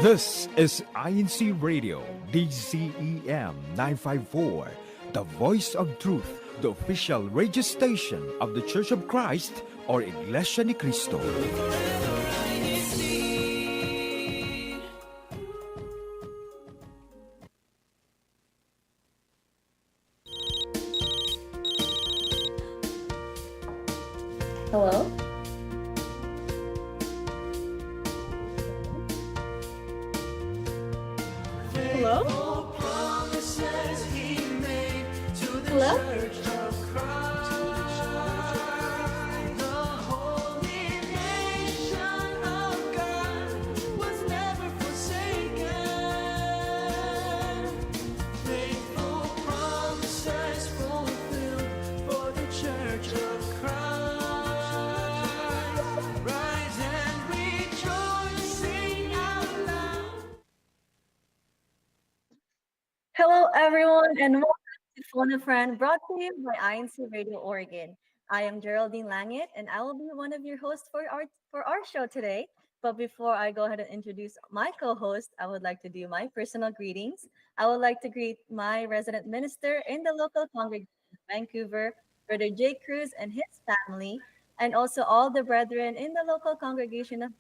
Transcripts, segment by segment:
This is INCRadio, DCEM 954, the voice of truth, the official radio station of the Church of Christ or Iglesia ni Cristo. Hello? Hello? Hello? Hello, everyone, and welcome to Phone a Friend, brought to you by INC Radio Oregon. I am Geraldine Langit, and I will be one of your hosts for our show today. But before I go ahead and introduce my co-host, I would like to do my personal greetings. I would like to greet my resident minister in the local congregation of Vancouver, Brother Jake Cruz and his family, and also all the brethren in the local congregation of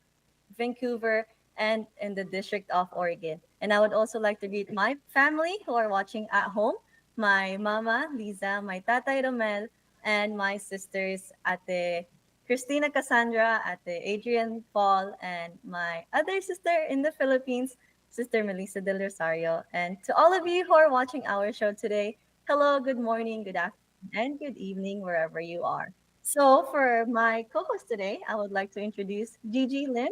Vancouver, and in the District of Oregon. And I would also like to greet my family who are watching at home, my mama, Lisa, my tatay, Romel, and my sisters, Ate Christina Cassandra, Ate Adrian Paul, and my other sister in the Philippines, Sister Melissa Del Rosario. And to all of you who are watching our show today, hello, good morning, good afternoon, and good evening, wherever you are. So, for my co host today, I would like to introduce Gigi Lin.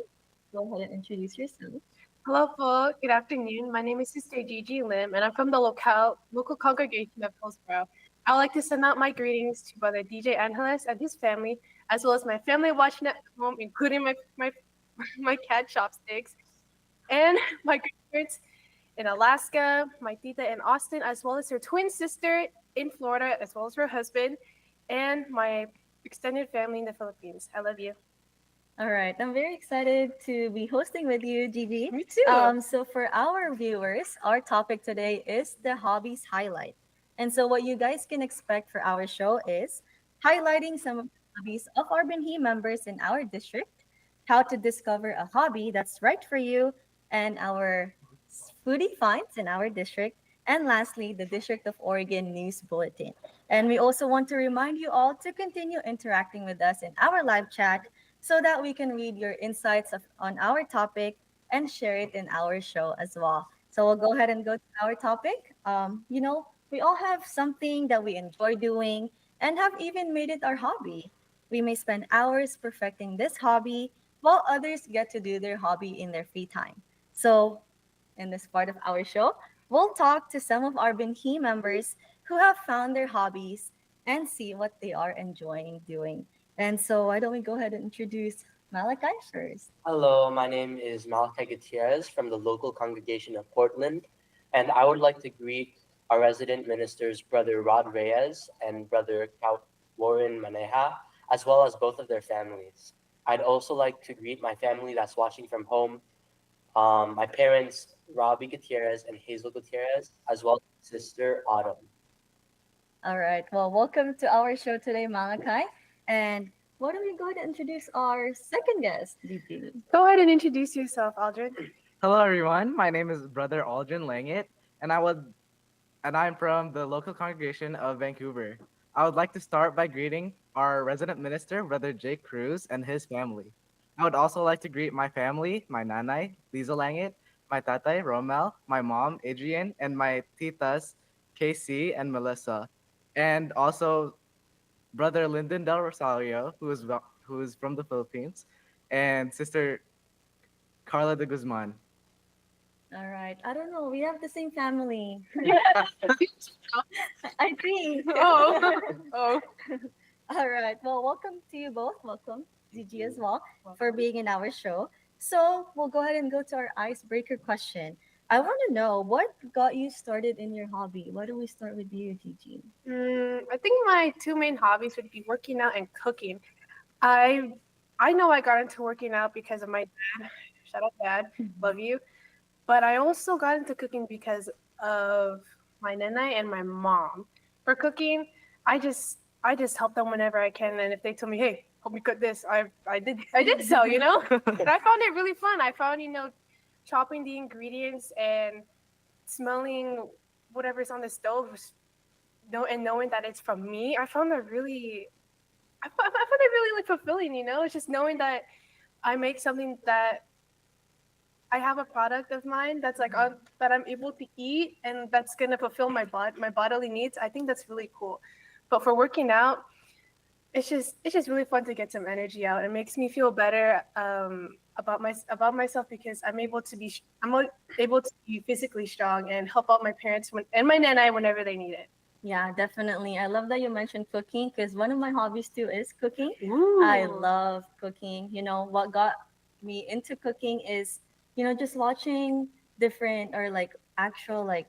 Go ahead and introduce yourself. Hello po, good afternoon. My name is Sister Gigi Lim, and I'm from the local congregation of Hillsborough. I would like to send out my greetings to Brother DJ Angeles and his family, as well as my family watching at home, including my cat Chopsticks, and my grandparents in Alaska, my tita in Austin, as well as her twin sister in Florida, as well as her husband, and my extended family in the Philippines. I love you. All right, I'm very excited to be hosting with you, Gigi. Me too. So for our viewers, our topic today is the hobbies highlight. And so what you guys can expect for our show is highlighting some of the hobbies of our Benhi members in our district, how to discover a hobby that's right for you, and our foodie finds in our district, and lastly, the District of Oregon News Bulletin. And we also want to remind you all to continue interacting with us in our live chat so that we can read your insights on our topic and share it in our show as well. So we'll go ahead and go to our topic. We all have something that we enjoy doing and have even made it our hobby. We may spend hours perfecting this hobby while others get to do their hobby in their free time. So in this part of our show, we'll talk to some of our Binhi members who have found their hobbies and see what they are enjoying doing. And so why don't we go ahead and introduce Malachi first? Hello, my name is Malachi Gutierrez from the local congregation of Portland, and I would like to greet our resident ministers, Brother Rod Reyes and Brother Warren Maneja, as well as both of their families. I'd also like to greet my family that's watching from home, my parents, Robbie Gutierrez and Hazel Gutierrez, as well as sister Autumn. All right. Well, welcome to our show today, Malachi. And why don't we go ahead and introduce our second guest, DP? Go ahead and introduce yourself, Aldrin. Hello, everyone. My name is Brother Aldrin Langit, and I'm from the local congregation of Vancouver. I would like to start by greeting our resident minister, Brother Jake Cruz, and his family. I would also like to greet my family, my nanay, Lisa Langit, my tatay, Romel, my mom, Adrian, and my titas, Casey and Melissa, and also Brother Lyndon Del Rosario, who is from the Philippines, and Sister Carla de Guzman. All right. I don't know. We have the same family. I think. Oh. All right. Well, welcome to you both. Welcome, Gigi, as well, for being in our show. So we'll go ahead and go to our icebreaker question. I want to know what got you started in your hobby. Why don't we start with you, Gigi? I think my two main hobbies would be working out and cooking. I I know I got into working out because of my dad. Shout out, dad. Love you. But I also got into cooking because of my nana and my mom. For cooking, I just help them whenever I can, and if they tell me, "Hey, help me cook this," I did so, you know. And I found it really fun. I found chopping the ingredients and smelling whatever's on the stove, and knowing that it's from me. I found it really like fulfilling. It's just knowing that I make something that I have a product of mine that's like that I'm able to eat and that's gonna fulfill my bodily needs. I think that's really cool. But for working out, it's just really fun to get some energy out. It makes me feel better about myself because I'm able to be physically strong and help out my parents and my nana whenever they need it. Yeah, definitely. I love that you mentioned cooking because one of my hobbies too is cooking. Ooh. I love cooking. What got me into cooking is, just watching different or like actual like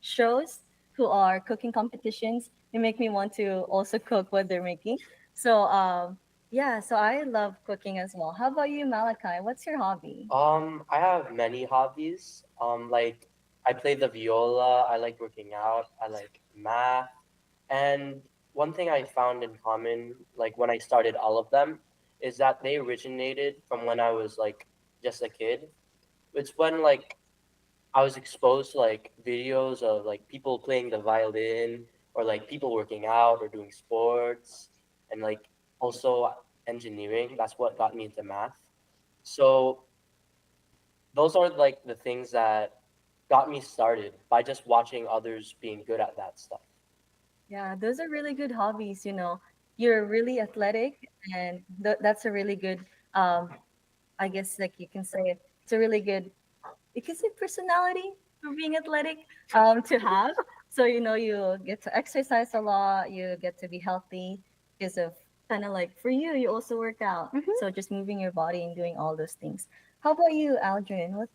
shows who are cooking competitions. They make me want to also cook what they're making. So yeah, so I love cooking as well. How about you, Malachi? What's your hobby? I have many hobbies. Like I play the viola. I like working out. I like math. And one thing I found in common, like when I started all of them, is that they originated from when I was like just a kid. It's when like I was exposed to like videos of like people playing the violin or like people working out or doing sports and like also engineering. That's what got me into math. So those are like the things that got me started by just watching others being good at that stuff. Yeah, those are really good hobbies. You're really athletic, and that's a really good, I guess, like you can say it's a really good, you can say personality for being athletic to have. So, you get to exercise a lot, you get to be healthy because of kind of like for you, you also work out. So just moving your body and doing all those things. How about you, Aldrin?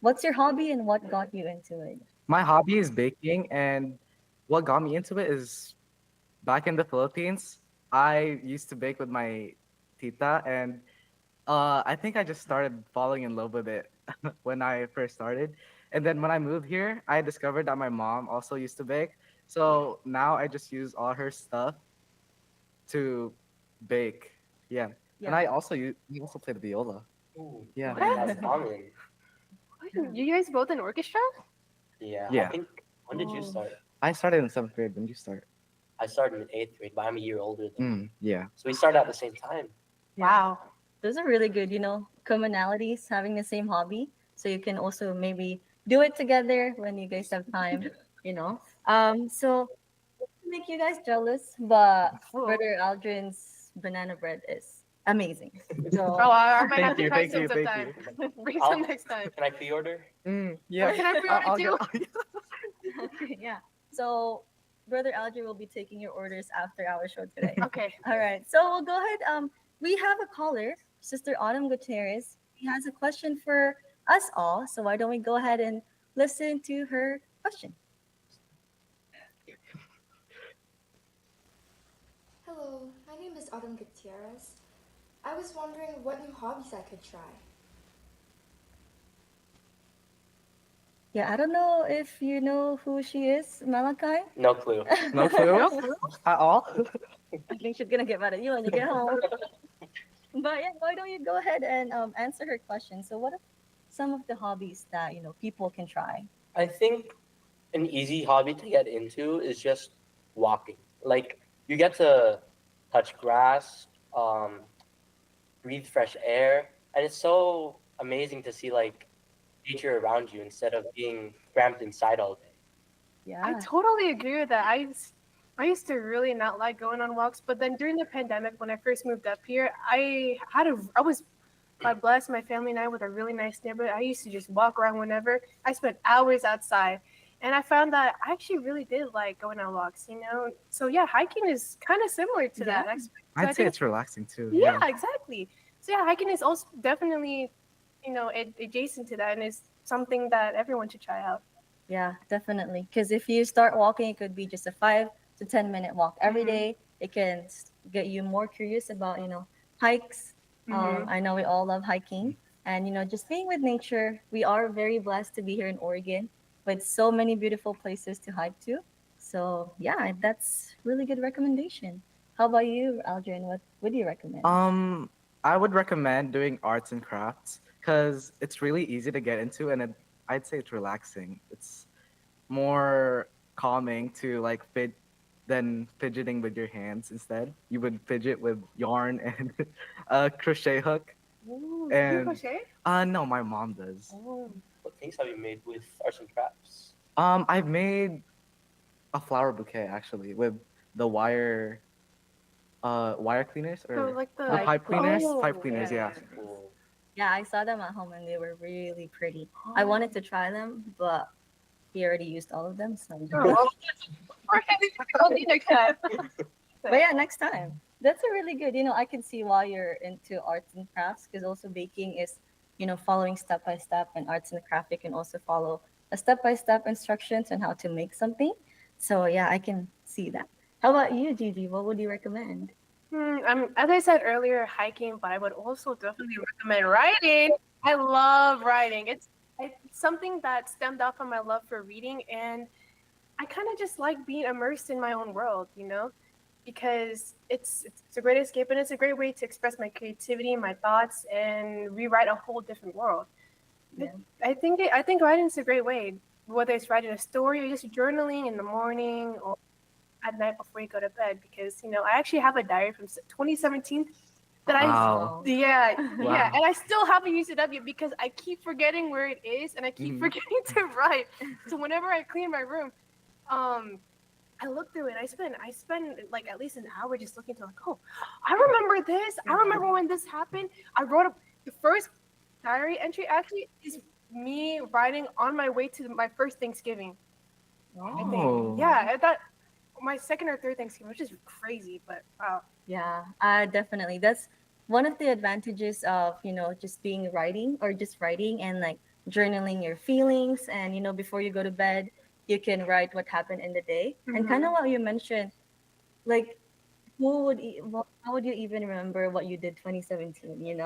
What's your hobby and what got you into it? My hobby is baking, and what got me into it is back in the Philippines. I used to bake with my tita, and I think I just started falling in love with it when I first started. And then when I moved here, I discovered that my mom also used to bake. So now I just use all her stuff to bake. Yeah. And Yeah. I also play the viola. Ooh, Yeah. that's common. You guys both in orchestra? Yeah, I Yeah. think when did you Oh. start? I started in seventh grade. When did you start? I started in eighth grade, but I'm a year older than you. Yeah. So we started at the same time. Yeah. Wow. Those are really good, commonalities, having the same hobby. So you can also maybe do it together when you guys have time, you know. So to make you guys jealous, but Cool. Brother Aldrin's banana bread is amazing. Oh, So I might have Thank to you, try thank some you, thank sometime. you. Bring I'll- some next time. Can I pre-order? Yeah. Can I pre-order too? yeah. So Brother Aldrin will be taking your orders after our show today. Okay. All right. So we'll go ahead. We have a caller, Sister Autumn Gutierrez. She has a question for us all. So why don't we go ahead and listen to her question? Hello, my name is Autumn Gutierrez. I was wondering what new hobbies I could try. Yeah, I don't know if you know who she is, Malachi. No clue. No clue No clue. at all. I think she's gonna get mad at you when you get home. But yeah, why don't you go ahead and answer her question? So what are some of the hobbies that people can try? I think an easy hobby to get into is just walking. Like you get to touch grass, breathe fresh air, and it's so amazing to see like nature around you instead of being cramped inside all day. I Yeah. totally agree with that. I used to really not like going on walks, but then during the pandemic, when I first moved up here, I was, God bless my family and I with a really nice neighborhood. I used to just walk around whenever. I spent hours outside, and I found that I actually really did like going on walks. So yeah, hiking is kind of similar to that. Yeah. So I I'd say think, it's relaxing too. yeah, exactly. So yeah, hiking is also definitely, adjacent to that, and is something that everyone should try out. Yeah, definitely. Because if you start walking, it could be just a 5 to 10 minute walk every Mhm. day. It can get you more curious about, hikes. Mm-hmm. I know we all love hiking, and just being with nature. We are very blessed to be here in Oregon with so many beautiful places to hike to. So yeah, that's really good recommendation. How about you, Aldrin? What would you recommend? Um, I would recommend doing arts and crafts because it's really easy to get into, and I'd say it's relaxing. It's more calming to like fit than fidgeting with your hands. Instead, you would fidget with yarn and a crochet hook. Ooh, do you And crochet? no, my mom does. Oh. What things have you made with arts and crafts? I've made a flower bouquet actually with the wire cleaners So or like the the Pipe pipe cleaners. cleaners. Pipe oh cleaners, yeah, yeah. yeah. Cool. Yeah, I saw them at home and they were really pretty. I Oh, wanted to try them, but he already used all of them. So, oh well, I'll do next time. but yeah, next time. That's a really good. I can see why you're into arts and crafts because also baking is, following step by step, and arts and craft you can also follow a step by step instructions on how to make something. So yeah, I can see that. How about you, Gigi? What would you recommend? As I said earlier, hiking, but I would also definitely recommend writing. I love writing. It's something that stemmed out from my love for reading, and I kind of just like being immersed in my own world, because it's a great escape and it's a great way to express my creativity, my thoughts, and rewrite a whole different world. Yeah. I think writing is a great way, whether it's writing a story or just journaling in the morning or at night before you go to bed. Because I actually have a diary from 2017 that Wow. Wow. yeah, yeah, Wow. and I still haven't used it up yet because I keep forgetting where it is and I keep Mhm. forgetting to write. So whenever I clean my room, um, I look through it. I spend like at least an hour just looking to like, oh, I remember this. I remember when this happened. I wrote the first diary entry actually is me writing on my way to my first Thanksgiving. I think. Oh. Yeah, I thought my second or third Thanksgiving, which is crazy, but wow. Yeah, definitely. That's one of the advantages of, just being writing or just writing and like journaling your feelings. And, before you go to bed, you can write what happened in the day. And kind of Hmm. what you mentioned, like, how would you even remember what you did 2017,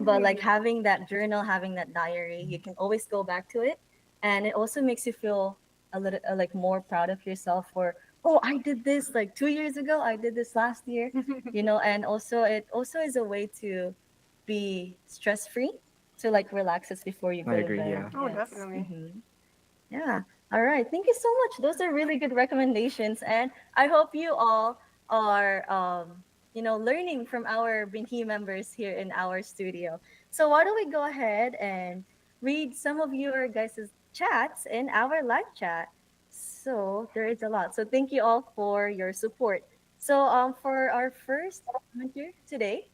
But like Exactly. having that journal, having that diary, you can always go back to it. And it also makes you feel a little like more proud of yourself for, oh, I did this like 2 years ago. I did this last year, and also it also is a way to be stress free, to like relax us before you I go to agree, bed. yeah. Oh, Yes. definitely. Yeah. All right. Thank you so much. Those are really good recommendations. And I hope you all are, learning from our Binhi members here in our studio. So why don't we go ahead and read some of your guys' chats in our live chat? So there is a lot. So thank you all for your support. So for our first commenter today,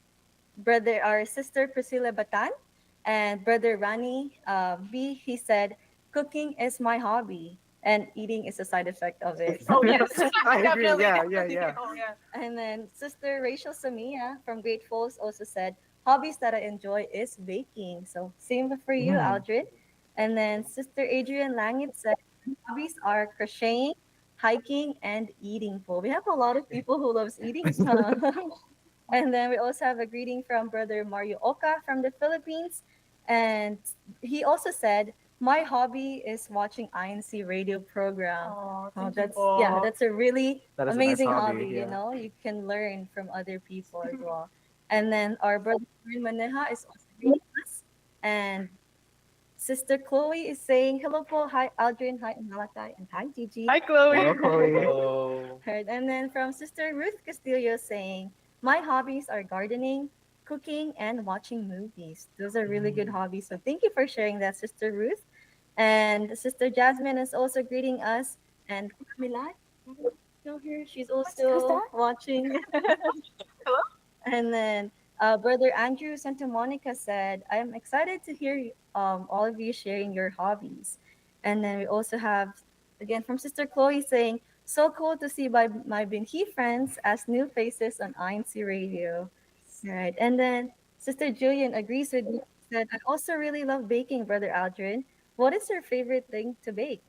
brother, our sister Priscilla Batan, and brother Rani B. He said, "Cooking is my hobby, and eating is a side effect of it." Oh yes, I agree. definitely, Yeah, yeah, definitely. yeah. Oh yeah. And then sister Rachel Samia from Great Falls also said, "Hobbies that I enjoy is baking." So same for you, Mm. Aldrin. And then sister Adrian Langit said, "Hobbies are crocheting, hiking, and eating." Po. We have a lot of people who loves eating. Huh? And then we also have a greeting from brother Mario Oka from the Philippines. And he also said, "My hobby is watching INC radio program." Oh, Oh, thank you, yeah, Bo. that's a really That is a nice amazing hobby, hobby, yeah. You can learn from other people as well. And then our brother Marin Maneha is also greeting us. And sister Chloe is saying, "Hello po, hi Aldrin, hi Malachi, and hi Gigi." Hi, Chloe. Hello, Chloe. Hello. Heard. And then from Sister Ruth Castillo saying, "My hobbies are gardening, cooking, and watching movies." Those are really good hobbies. So thank you for sharing that, Sister Ruth. And Sister Jasmine is also greeting us. And Camila, still here. She's Who's also that? watching. Hello. And then Brother Andrew Santa Monica said, "I'm excited to hear all of you sharing your hobbies." And then we also have, again, from Sister Chloe saying, "So cool to see my Binhi friends as new faces on INC Radio." Right. And then Sister Julian agrees with me, said, "I also really love baking, Brother Aldrin. What is your favorite thing to bake?"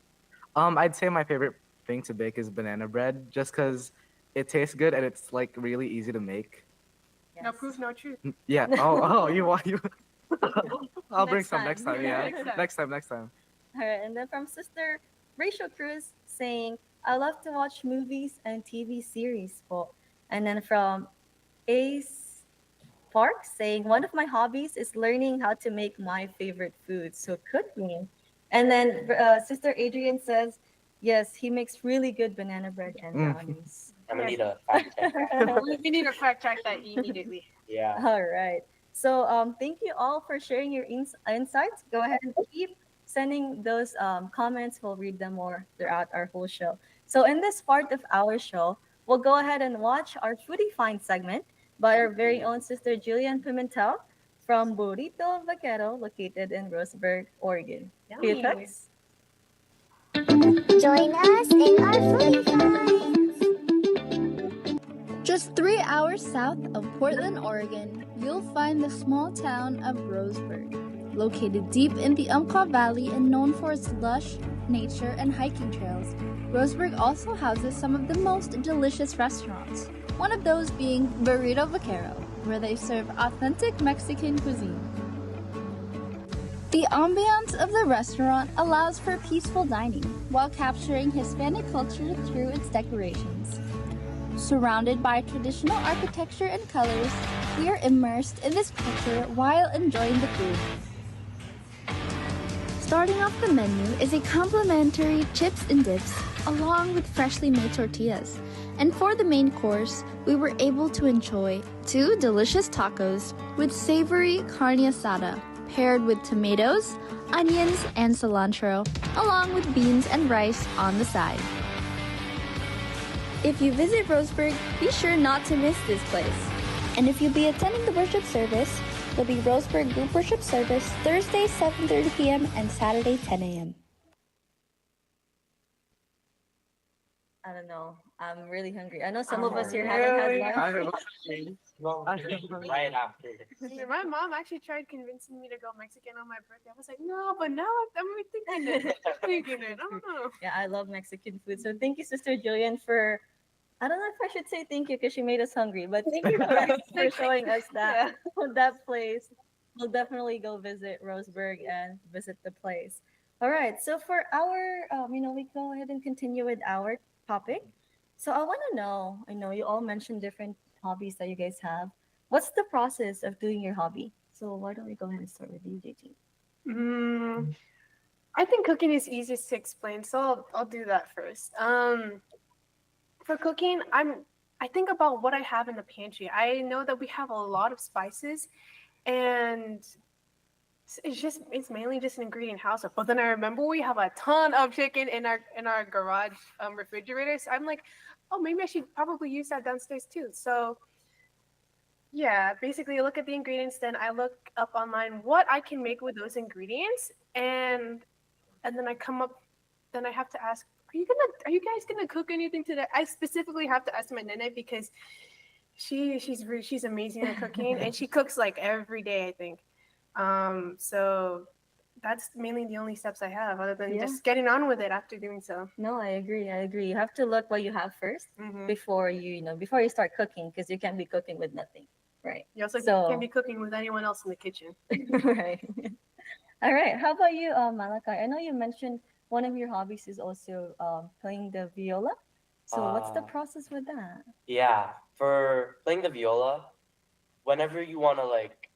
I'd say my favorite thing to bake is banana bread, just because it tastes good and it's like really easy to make. No Yes. proof, no truth. Yeah. Oh, you want you? I'll bring Next some next time. time. Yeah. Next time. Next time. All right, and then from Sister Rachel Cruz saying, I love to watch movies and TV series. Po. And then from Ace Park saying, one of my hobbies is learning how to make my favorite food, so cooking. And then Sister Adrian says, yes, he makes really good banana bread and Mm. brownies. I'm gonna Yes. need a fact check. We need to fact check that immediately. Yeah. All right. So thank you all for sharing your insights. Go ahead and keep sending those comments. We'll read them more throughout our whole show. So in this part of our show, we'll go ahead and watch our foodie find segment by our very own sister Julian Pimentel from Burrito Vaquero, located in Roseburg, Oregon. Cue Yummy. cuts. Join us in our foodie finds. Just 3 hours south of Portland, Oregon, you'll find the small town of Roseburg. Located deep in the Umpqua Valley and known for its lush nature and hiking trails, Roseburg also houses some of the most delicious restaurants. One of those being Burrito Vaquero, where they serve authentic Mexican cuisine. The ambiance of the restaurant allows for peaceful dining while capturing Hispanic culture through its decorations. Surrounded by traditional architecture and colors, we are immersed in this culture while enjoying the food. Starting off the menu is a complimentary chips and dips, along with freshly made tortillas. And for the main course, we were able to enjoy 2 delicious tacos with savory carne asada, paired with tomatoes, onions, and cilantro, along with beans and rice on the side. If you visit Roseburg, be sure not to miss this place. And if you'll be attending the worship service, there'll be Roseburg Group Worship Service Thursday 7:30 p.m. and Saturday 10 a.m. I don't know. I'm really hungry. I know some of us here haven't had really? lunch. I don't know. Well, right after. My mom actually tried convincing me to go Mexican on my birthday. I was like, no, but now I'm rethinking it. Thinking it. I don't know. Yeah, I love Mexican food. So thank you, Sister Jillian, for I don't know if I should say thank you because she made us hungry, but thank you for showing us that that place. We'll definitely go visit Roseburg and visit the place. All right. So for our, we go ahead and continue with our topic. So I want to know. I know you all mentioned different hobbies that you guys have. What's the process of doing your hobby? So why don't we go ahead and start with you, JT? I think cooking is easiest to explain, so I'll do that first. For cooking, I think about what I have in the pantry. I know that we have a lot of spices, and it's mainly just an ingredient house. But then I remember we have a ton of chicken in our garage refrigerator. So I'm like, oh, maybe I should probably use that downstairs too. So yeah, basically you look at the ingredients, then I look up online what I can make with those ingredients, and then I come up. Then I have to ask, are you guys gonna cook anything today? I specifically have to ask my nene because she's amazing at cooking, and she cooks like every day, I think. So that's mainly the only steps I have, other than just getting on with it after doing so. No, I agree. I agree. You have to look what you have 1st Mhm. before before you start cooking, because you can't be cooking with nothing, right? You also So- can't be cooking with anyone else in the kitchen. Right. All right. How about you, Malachi? I know you mentioned one of your hobbies is also playing the viola. So what's the Uh, process with that? Yeah, for playing the viola, whenever you want to like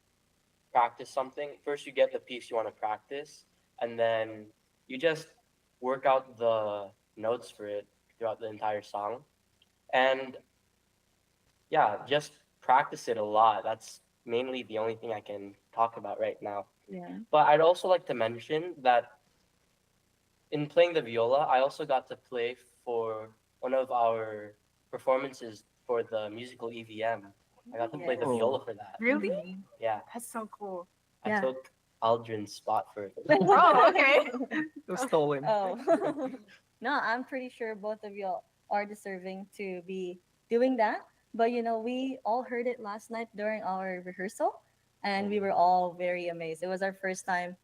practice something, first you get the piece you want to practice, and then you just work out the notes for it throughout the entire song. And yeah, just practice it a lot. That's mainly the only thing I can talk about right now. Yeah. But I'd also like to mention that in playing the viola, I also got to play for one of our performances for the musical EVM. I got to play the Oh. viola for that. Really? Mhm. Yeah, That's so cool. Yeah. I took Aldrin's spot for it. Oh, okay. It was stolen. Oh. No, I'm pretty sure both of y'all are deserving to be doing that. But we all heard it last night during our rehearsal, and we were all very amazed. It was our first time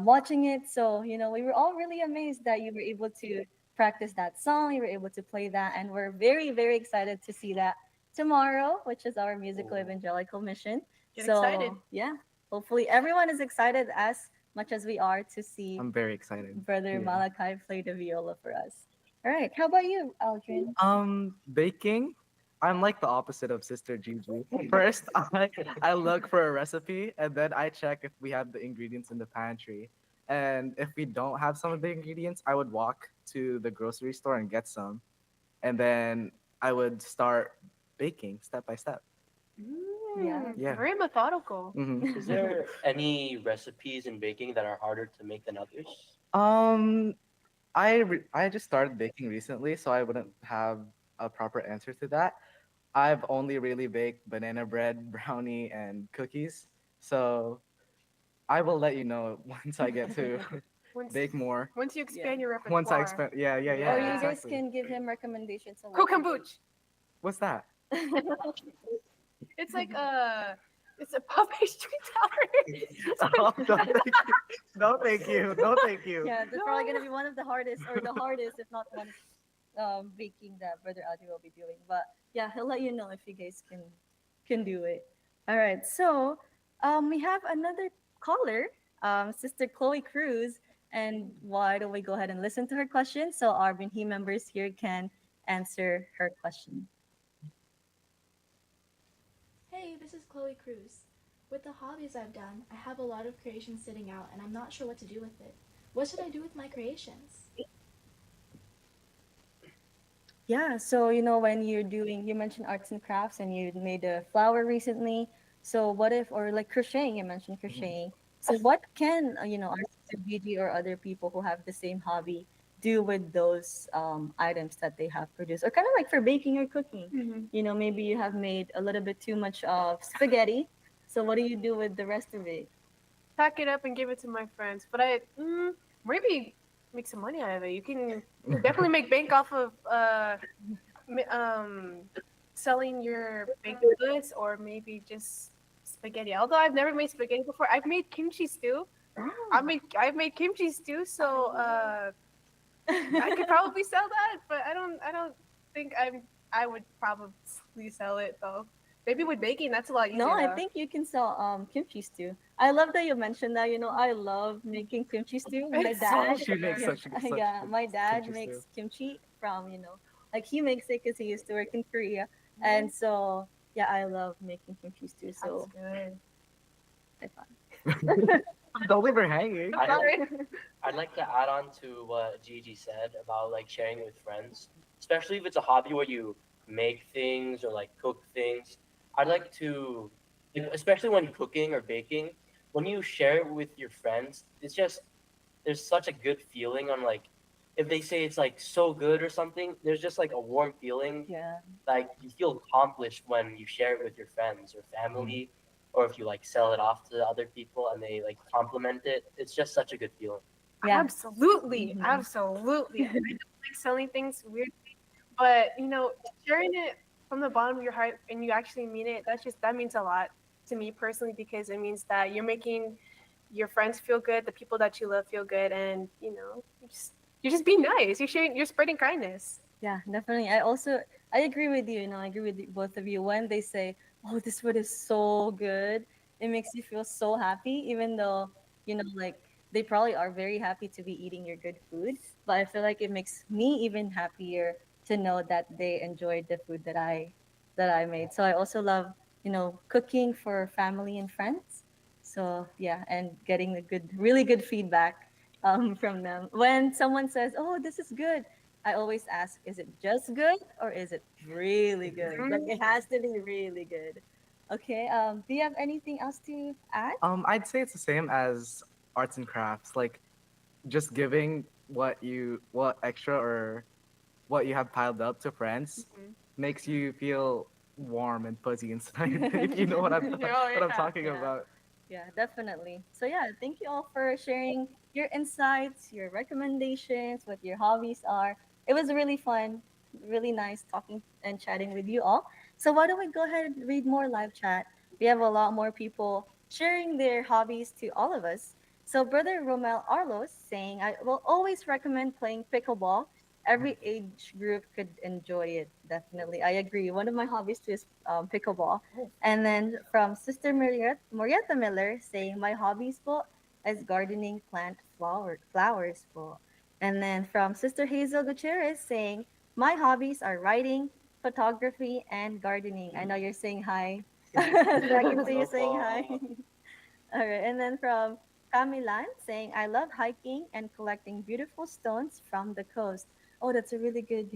watching it, so we were all really amazed that you were able to practice that song. You were able to play that, and we're very, very excited to see that tomorrow, which is our musical Oh, evangelical mission. Get excited. So, yeah, hopefully everyone is excited as much as we are to see I'm very excited. Brother Yeah. Malachi play the viola for us. All right, how about you, Aldrin? Baking. I'm like the opposite of Sister Gigi. First, I look for a recipe and then I check if we have the ingredients in the pantry. And if we don't have some of the ingredients, I would walk to the grocery store and get some. And then I would start baking step by step. Yeah. Yeah. Very methodical. is hmm there any recipes in baking that are harder to make than others? Um, I just started baking recently, so I wouldn't have a proper answer to that. I've only really baked banana bread, brownie, and cookies. So I will let you know once I get to Once bake more. once you Yeah. expand your Once I repertoire. expand, yeah, yeah, Or yeah, you Yeah. guys exactly. can give him recommendations on what to Kukambuch. What's that? bake. It's like it's a puff pastry tower. Oh, no, thank you. No, thank you. No, thank you. Yeah, that's probably No. gonna be one of the hardest, or the hardest, if not one baking that Brother Audrey will be doing. But yeah, he'll let you know if you guys can do it. All right, so we have another caller, Sister Chloe Cruz, and why don't we go ahead and listen to her question so our Binhi members here can answer her question. Hey, this is Chloe Cruz. With the hobbies I've done, I have a lot of creations sitting out and I'm not sure what to do with it. What should I do with my creations? Yeah, so when you're doing, you mentioned arts and crafts and you made a flower recently. So what if, or like crocheting, you mentioned Mhm. crocheting. So what can, our sister Gigi or other people who have the same hobby do with those items that they have produced? Or kind of like for baking or cooking. Mhm. Maybe you have made a little bit too much of spaghetti. So what do you do with the rest of it? Pack it up and give it to my friends. But maybe make some money out of it. You can definitely make bank off of mi- um selling your baked goods or maybe just spaghetti. Although I've never made spaghetti before, I've made kimchi stew. Oh. I've made kimchi stew, so I could probably sell that, but I don't think I would probably sell it though. Maybe with baking, that's a lot No, easier I though. think you can sell kimchi stew. I love that you mentioned that. I love making kimchi stew. My It's so dad, She makes yeah, good. such yeah, good my dad kimchi stew. makes kimchi from, like he makes it because he used to work in Korea. And so, yeah, I love making kimchi stew. Sounds So, good. I thought. Don't leave her hanging. I'm I sorry. I'd like to add on to what Gigi said about like sharing it with friends, especially if it's a hobby where you make things or like cook things. I'd like to, like, especially when cooking or baking, when you share it with your friends, it's just there's such a good feeling on like if they say it's like so good or something, there's just like a warm feeling. Yeah. Like you feel accomplished when you share it with your friends or family, or if you like sell it off to other people and they like compliment it. It's just such a good feeling. Yeah. Absolutely, Mhm. absolutely. I don't like selling things weird, but sharing it from the bottom of your heart and you actually mean it, that means a lot to me personally because it means that you're making your friends feel good, the people that you love feel good, and you're just being nice. You're spreading kindness. Yeah, definitely. I agree with you. I agree with both of you. When they say, "Oh, this food is so good," it makes you feel so happy, even though like they probably are very happy to be eating your good food. But I feel like it makes me even happier to know that they enjoyed the food that I made. So I also love cooking for family and friends. So yeah, and getting the really good feedback from them. When someone says, "Oh, this is good," I always ask, is it just good or is it really good? Like it has to be really good. Okay. Do you have anything else to add? I'd say it's the same as arts and crafts. Like just giving what extra or what you have piled up to friends Mhm. makes you feel warm and fuzzy inside. If you know what I'm Oh what I'm yeah. talking Yeah. about. Yeah, definitely. So yeah, thank you all for sharing your insights, your recommendations, what your hobbies are. It was really fun, really nice talking and chatting with you all. So why don't we go ahead and read more live chat? We have a lot more people sharing their hobbies to all of us. So Brother Romel Arlos saying, I will always recommend playing pickleball every age group could enjoy it. Definitely, I agree. One of my hobbies too is pickleball. And then from Sister Marietta Miller saying my hobbies po is gardening, plant flowers po. And then from Sister Hazel Gutierrez saying my hobbies are writing, photography, and gardening. I know you're saying hi. So I can see you saying hi. All right. And then from Camilan saying, I love hiking and collecting beautiful stones from the coast. Oh, that's a really good,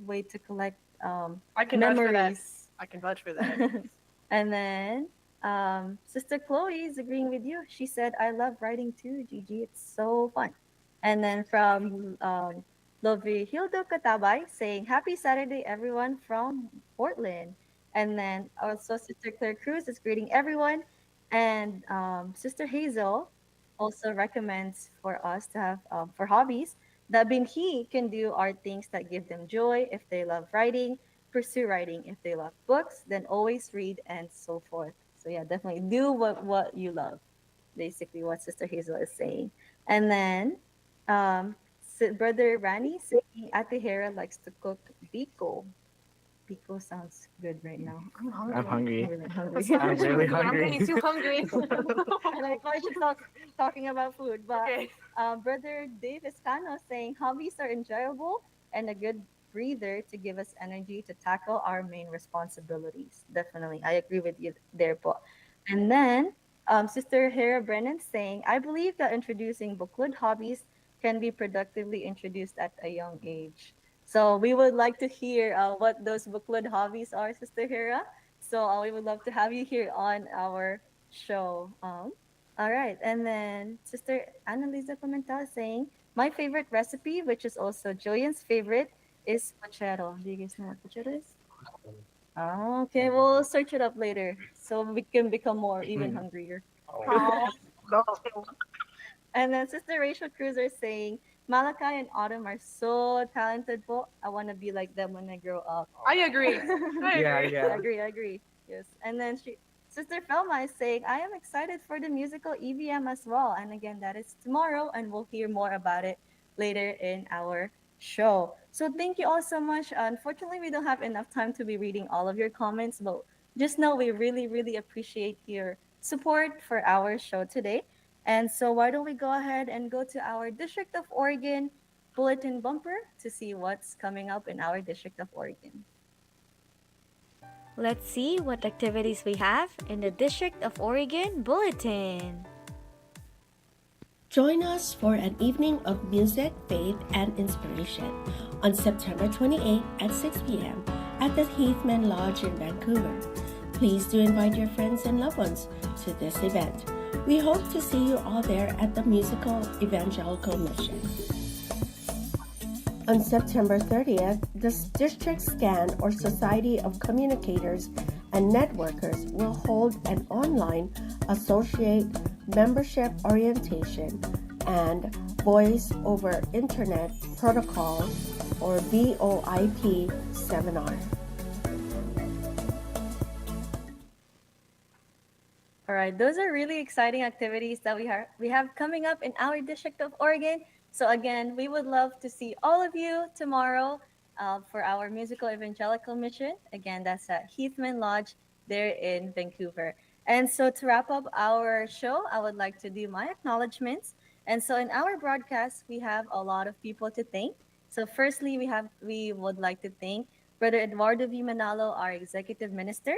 way to collect I can vouch for that. memories. I can vouch for that. And then Sister Chloe is agreeing with you. She said, I love writing too, Gigi. It's so fun. And then from Lovihildo Katabay saying, Happy Saturday, everyone from Portland. And then also Sister Claire Cruz is greeting everyone. And Sister Hazel also recommends for us to have, for hobbies, that he can do are things that give them joy if they love writing, pursue writing. If they love books, then always read and so forth. So yeah, definitely do what you love. Basically, what Sister Hazel is saying. And then, Brother Rani saying Ate Hera likes to cook biko. Biko sounds good right now. I'm I'm hungry. hungry. I'm really hungry. I'm really I'm hungry. getting too hungry. And I thought should talk talking about food, but Okay. Brother Dave Escano saying hobbies are enjoyable and a good breather to give us energy to tackle our main responsibilities. Definitely, I agree with you there, Paul. And then Sister Hera Brennan saying, I believe that introducing bookwood hobbies can be productively introduced at a young age. So we would like to hear what those bookwood hobbies are, Sister Hera. So we would love to have you here on our show. All right. And then Sister Annalisa Pimentel saying, my favorite recipe, which is also Julian's favorite, is pochero. Do you guys know what pochero is? Oh, okay, we'll search it up later so we can become more even hungrier. Oh, no. And then Sister Rachel Cruz are saying, Malachi and Autumn are so talented po. I want to be like them when I grow up. I agree. I Yeah, agree. I yeah. agree, I agree. Yes. And then Sister Felma is saying, I am excited for the musical EVM as well. And again, that is tomorrow, and we'll hear more about it later in our show. So thank you all so much. Unfortunately, we don't have enough time to be reading all of your comments, but just know we really, really appreciate your support for our show today. And so why don't we go ahead and go to our District of Oregon bulletin bumper to see what's coming up in our District of Oregon. Let's see what activities we have in the District of Oregon Bulletin. Join us for an evening of music, faith, and inspiration on September 28th at 6 p.m. at the Heathman Lodge in Vancouver. Please do invite your friends and loved ones to this event. We hope to see you all there at the Musical Evangelical Mission. On September 30th, the District SCAN, or Society of Communicators and Networkers, will hold an online associate membership orientation and Voice over Internet Protocol, or VoIP, seminar. All right, those are really exciting activities that we have coming up in our District of Oregon. So again, we would love to see all of you tomorrow for our musical evangelical mission. Again, that's at Heathman Lodge there in Vancouver. And so to wrap up our show, I would like to do my acknowledgements. And so in our broadcast, we have a lot of people to thank. So firstly, we would like to thank Brother Eduardo V. Manalo, our Executive Minister,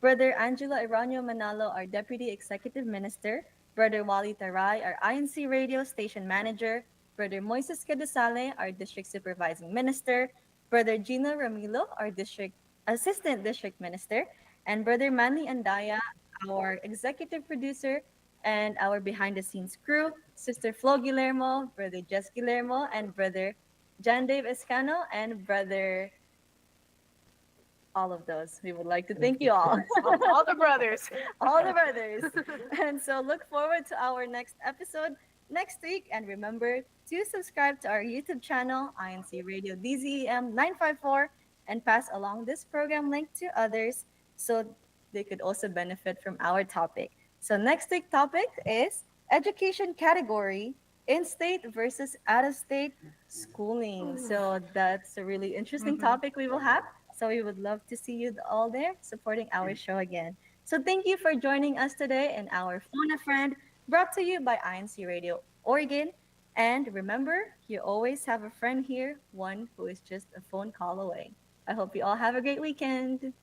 Brother Angelo Iranio Manalo, our Deputy Executive Minister, Brother Wally Taray, our INC Radio Station Manager, Brother Moises Cadesale, our District Supervising Minister, Brother Gino Ramilo, our District Assistant District Minister, and Brother Manly Andaya, our Executive Producer, and our behind-the-scenes crew, Sister Flo Guillermo, Brother Jess Guillermo, and Brother John Dave Escano, and Brother all of those. We would like to thank you all. All the brothers. All the brothers. And so look forward to our next episode next week. And remember to subscribe to our YouTube channel, INC Radio DZEM 954, and pass along this program link to others so they could also benefit from our topic. So next week topic is education category in-state versus out-of-state schooling. So that's a really interesting topic we will have. So we would love to see you all there supporting our show again. So thank you for joining us today in our Phone a Friend, brought to you by INC Radio Oregon. And remember, you always have a friend here, one who is just a phone call away. I hope you all have a great weekend.